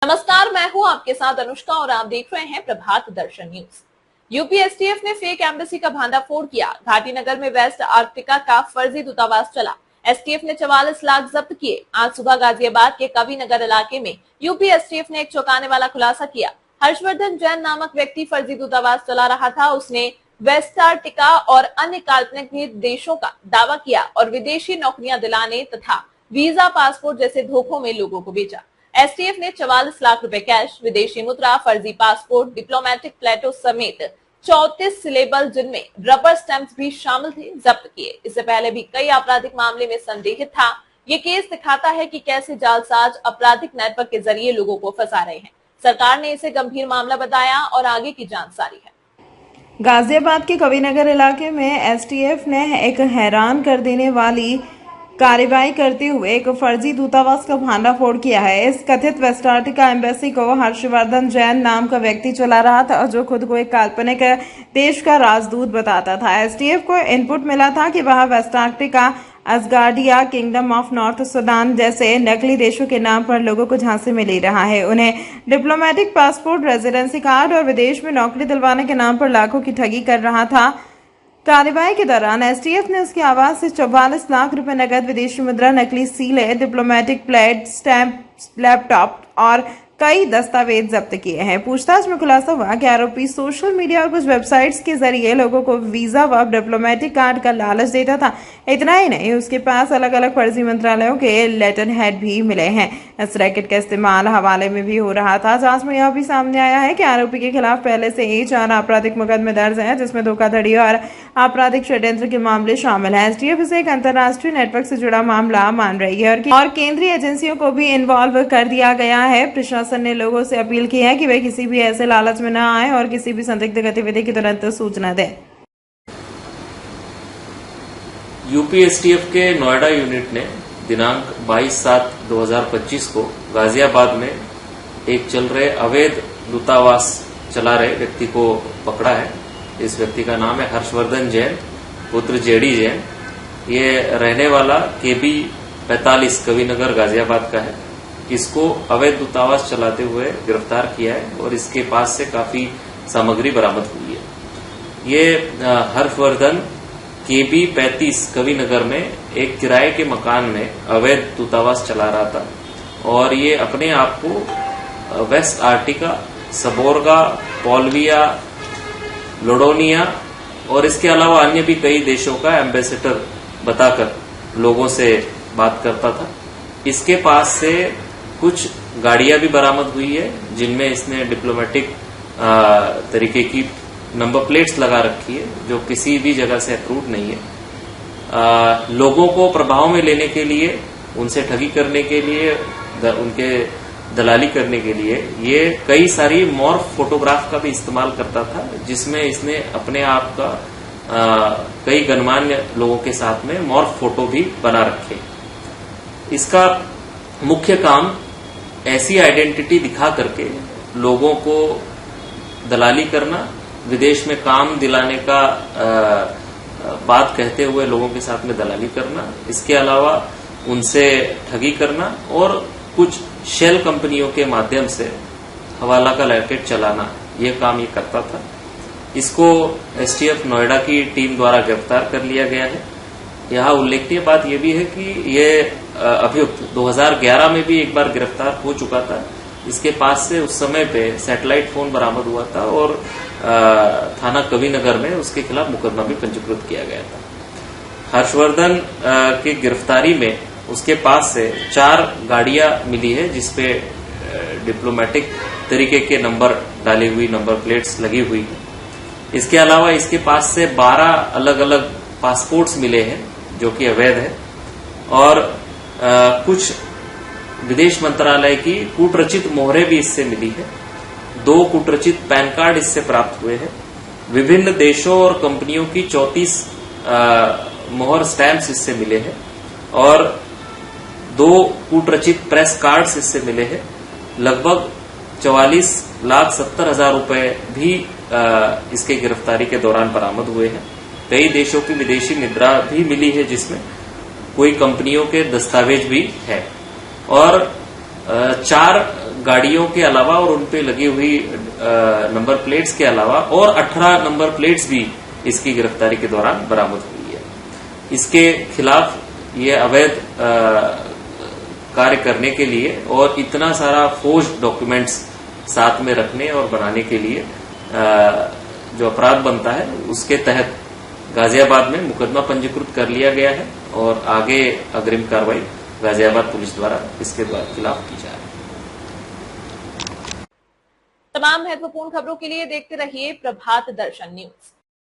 नमस्कार, मैं हूं आपके साथ अनुष्का और आप देख रहे हैं प्रभात दर्शन न्यूज। यूपी एसटीएफ ने फेक एम्बेसी का भांडाफोड़ किया। घाटी नगर में वेस्ट आर्कटिका का फर्जी दूतावास चला। एसटीएफ ने 44 लाख जब्त किए। आज सुबह गाजियाबाद के कवि नगर इलाके में यूपी एसटीएफ ने एक चौंकाने वाला खुलासा किया। हर्षवर्धन जैन नामक व्यक्ति फर्जी दूतावास चला रहा था। उसने वेस्ट आर्कटिका और अन्य काल्पनिक देशों का दावा किया और विदेशी नौकरियां दिलाने तथा वीजा, पासपोर्ट जैसे धोखों में लोगों को बेचा। एसटीएफ ने 44 लाख रुपए कैश, विदेशी मुद्रा, फर्जी पासपोर्ट, डिप्लोमेटिक प्लेटो समेत 34 सिलेबल जिनमें रबर स्टैंप्स भी शामिल थे, जब्त किए। इससे पहले भी कई आपराधिक मामले में संदिग्ध था। ये केस दिखाता है कि कैसे जालसाज अपराधिक नेटवर्क के जरिए लोगों को फंसा रहे हैं। सरकार ने इसे गंभीर मामला बताया और आगे की जांच जारी है। गाजियाबाद के कविनगर इलाके में एसटीएफ ने एक हैरान कर देने वाली कार्रवाई करते हुए एक फर्जी दूतावास का भांडाफोड़ किया है। इस कथित वेस्ट आर्कटिका एम्बेसी को हर्षवर्धन जैन नाम का व्यक्ति चला रहा था, जो खुद को एक काल्पनिक देश का राजदूत बताता था। एसटीएफ को इनपुट मिला था कि वह West Arctica, Asgardia, Kingdom of North Sudan जैसे नकली देशों के नाम पर लोगों को झांसे में ले रहा है। उन्हें डिप्लोमेटिक पासपोर्ट, रेजिडेंसी कार्ड और विदेश में नौकरी दिलवाने के नाम पर लाखों की ठगी कर रहा था। कार्रवाई के दौरान एसटीएफ ने उसके आवास से 44 लाख रुपए नकद, विदेशी मुद्रा, नकली सीलें, डिप्लोमेटिक प्लेट, स्टैंप, लैपटॉप और कई दस्तावेज जब्त किए हैं। पूछताछ में खुलासा हुआ कि आरोपी सोशल मीडिया और कुछ वेबसाइट्स के जरिए लोगों को वीजा व डिप्लोमेटिक कार्ड का लालच देता था। इतना ही नहीं, उसके पास अलग अलग फर्जी मंत्रालयों के लेटर हेड भी मिले हैं। इस रैकेट का इस्तेमाल हवाले में भी हो रहा था। जांच में यह भी सामने आया है कि आरोपी के खिलाफ पहले से ही 4 आपराधिक मुकदमे दर्ज हैं, जिसमें धोखाधड़ी और आपराधिक षड्यंत्र के मामले शामिल हैं। एसटीएफ इसे एक अंतर्राष्ट्रीय नेटवर्क से जुड़ा मामला मान रही है और केंद्रीय एजेंसियों को भी इन्वॉल्व कर दिया गया है। प्रशासन ने लोगों से अपील की है कि वे किसी भी ऐसे लालच में न आए और किसी भी संदिग्ध गतिविधि की तुरंत सूचना दें। यूपी एसटीएफ के नोएडा यूनिट ने दिनांक 22/7/2025 को गाजियाबाद में एक चल रहे अवैध दूतावास चला रहे व्यक्ति को पकड़ा है। इस व्यक्ति का नाम है हर्षवर्धन जैन, पुत्र जेडी जैन। ये रहने वाला केबी 45 कविनगर गाजियाबाद का है। इसको अवैध दूतावास चलाते हुए गिरफ्तार किया है और इसके पास से काफी सामग्री बरामद हुई है। ये हर्षवर्धन केबी 35 कविनगर में एक किराए के मकान में अवैध दूतावास चला रहा था और ये अपने आप को वेस्ट आर्कटिका, सबोर्गा, पोल्विया, लोडोनिया और इसके अलावा अन्य भी कई देशों का एम्बेसडर बताकर लोगों से बात करता था। इसके पास से कुछ गाड़ियां भी बरामद हुई है, जिनमें इसने डिप्लोमेटिक तरीके की नंबर प्लेट्स लगा रखी है, जो किसी भी जगह से अप्रूव नहीं है। लोगों को प्रभाव में लेने के लिए, उनसे ठगी करने के लिए, उनके दलाली करने के लिए ये कई सारी मॉर्फ फोटोग्राफ का भी इस्तेमाल करता था, जिसमें इसने अपने आप का कई गणमान्य लोगों के साथ में मॉर्फ फोटो भी बना रखे। इसका मुख्य काम ऐसी आइडेंटिटी दिखा करके लोगों को दलाली करना, विदेश में काम दिलाने का बात कहते हुए लोगों के साथ में दलाली करना, इसके अलावा उनसे ठगी करना और कुछ शेल कंपनियों के माध्यम से हवाला का रैकेट चलाना, ये काम ये करता था। इसको एसटीएफ नोएडा की टीम द्वारा गिरफ्तार कर लिया गया है। यहाँ उल्लेखनीय बात यह भी है कि ये अभियुक्त 2011 में भी एक बार गिरफ्तार हो चुका था। इसके पास से उस समय पे सैटेलाइट फोन बरामद हुआ था और थाना कविनगर में उसके खिलाफ मुकदमा भी पंजीकृत किया गया था। हर्षवर्धन की गिरफ्तारी में उसके पास से 4 गाड़ियां मिली है, जिसपे डिप्लोमेटिक तरीके के नंबर डाली हुई नंबर प्लेट्स लगी हुई है। इसके अलावा इसके पास से 12 अलग अलग पासपोर्ट्स मिले हैं, जो कि अवैध है, और कुछ विदेश मंत्रालय की कूटरचित मोहरें भी इससे मिली है। 2 कूटरचित पैन कार्ड इससे प्राप्त हुए हैं। विभिन्न देशों और कंपनियों की 34 मोहर स्टैंप्स इससे मिले हैं और 2 कूटरचित प्रेस कार्ड्स इससे मिले हैं। लगभग 44,70,000 रुपए भी इसके गिरफ्तारी के दौरान बरामद हुए हैं। कई देशों की विदेशी मुद्रा भी मिली है, जिसमें कोई कंपनियों के दस्तावेज भी है और 4 गाड़ियों के अलावा और उन पे लगी हुई नंबर प्लेट्स के अलावा और 18 नंबर प्लेट्स भी इसकी गिरफ्तारी के दौरान बरामद हुई है। इसके खिलाफ ये अवैध कार्य करने के लिए और इतना सारा फोर्ज डॉक्यूमेंट्स साथ में रखने और बनाने के लिए जो अपराध बनता है उसके तहत गाजियाबाद में मुकदमा पंजीकृत कर लिया गया है और आगे अग्रिम कार्रवाई गाजियाबाद पुलिस द्वारा इसके खिलाफ की जा रही है। तमाम महत्वपूर्ण खबरों के लिए देखते रहिए प्रभात दर्शन न्यूज।